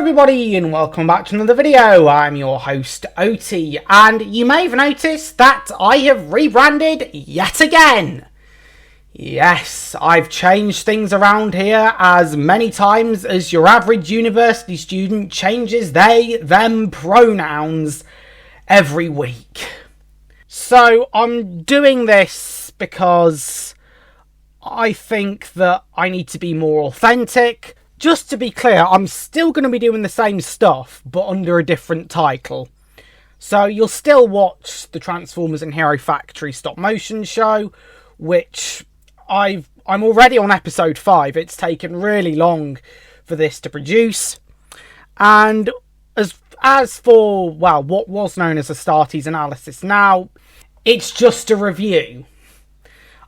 everybody and welcome back to another video. I'm your host OT, and you may have noticed that I have rebranded yet again. Yes, I've changed things around here as many times as your average university student changes they, them pronouns every week. So I'm doing this because I think that I need to be more authentic. Just to be clear, I'm still going to be doing the same stuff, but under a different title. So you'll still watch the Transformers and Hero Factory stop motion show, which I'm already on episode 5. It's taken really long for this to produce. And as for, well, what was known as a Starties analysis, now it's just a review.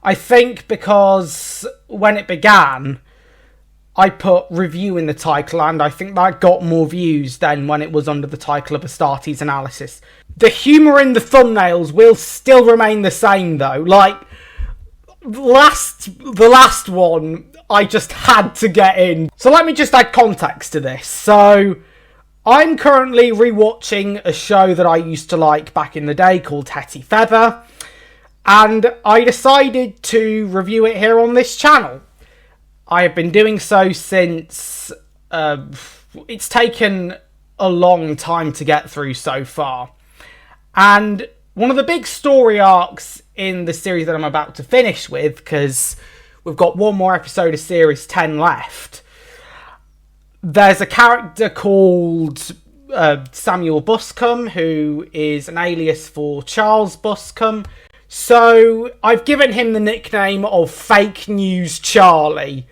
I think because when it began, I put review in the title, and I think that got more views than when it was under the title of a Starties analysis. The humour in the thumbnails will still remain the same though. Like, the last one, I just had to get in. So let me just add context to this. So, I'm currently rewatching a show that I used to like back in the day called Hetty Feather, and I decided to review it here on this channel. I have been doing so since it's taken a long time to get through so far. And one of the big story arcs in the series that I'm about to finish with, because we've got one more episode of Series 10 left, there's a character called Samuel Buscombe, who is an alias for Charles Buscombe. So I've given him the nickname of Fake News Charlie.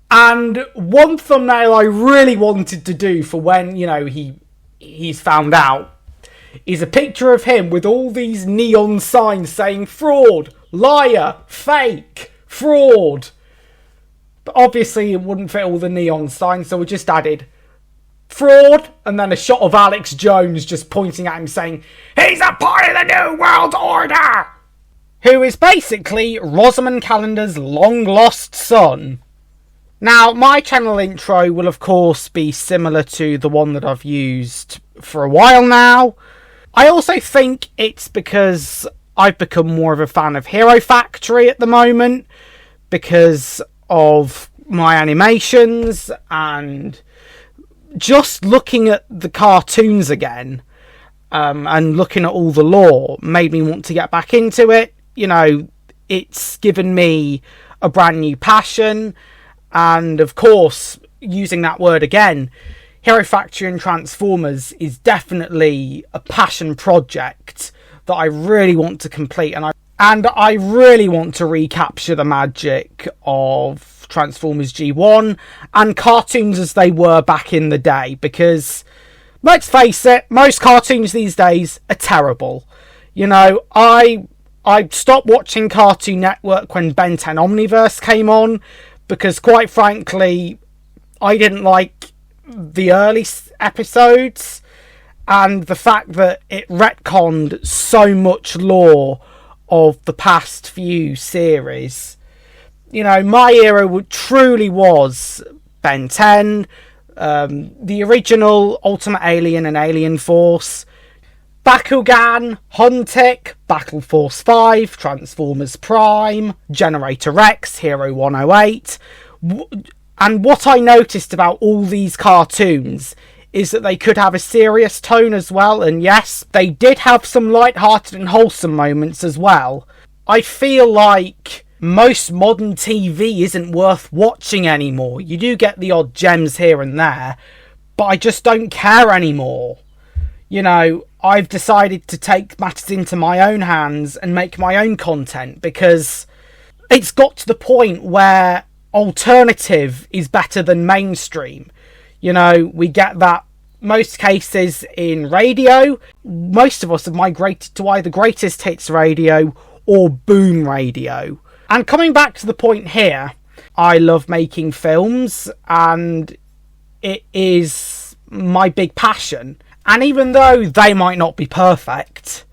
And one thumbnail I really wanted to do for when, you know, he's found out is a picture of him with all these neon signs saying fraud, liar, fake, fraud. But obviously it wouldn't fit all the neon signs, so we just added fraud and then a shot of Alex Jones just pointing at him saying, "He's a part of the New World Order!" Who is basically Rosamund Calendar's long-lost son. Now, my channel intro will of course be similar to the one that I've used for a while now. I also think it's because I've become more of a fan of Hero Factory at the moment, because of my animations and just looking at the cartoons again, and looking at all the lore made me want to get back into it. You know, it's given me a brand new passion. And of course, using that word again, Hero Factory and Transformers is definitely a passion project that I really want to complete. And I really want to recapture the magic of Transformers G1 and cartoons as they were back in the day. Because, let's face it, most cartoons these days are terrible. You know, I stopped watching Cartoon Network when Ben 10 Omniverse came on, because quite frankly, I didn't like the early episodes, and the fact that it retconned so much lore of the past few series. You know, my era truly was Ben 10, the original Ultimate Alien and Alien Force, Bakugan, Huntic, Battle Force 5, Transformers Prime, Generator X, Hero 108. And what I noticed about all these cartoons is that they could have a serious tone as well. And yes, they did have some light-hearted and wholesome moments as well. I feel like most modern TV isn't worth watching anymore. You do get the odd gems here and there, but I just don't care anymore. You know, I've decided to take matters into my own hands and make my own content, because it's got to the point where alternative is better than mainstream. You know, we get that most cases in radio. Most of us have migrated to either greatest hits radio or boom radio. And coming back to the point here, I love making films, and it is my big passion. And even though they might not be perfect,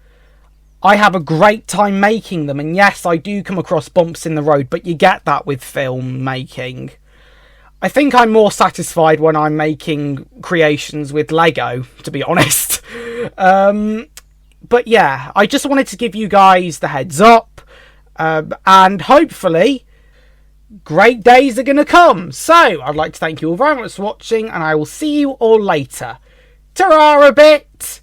I have a great time making them. And yes, I do come across bumps in the road, but you get that with film making. I think I'm more satisfied when I'm making creations with Lego, to be honest. But yeah, I just wanted to give you guys the heads up. And hopefully, great days are going to come. So, I'd like to thank you all very much for watching, and I will see you all later. Ta-ra a bit!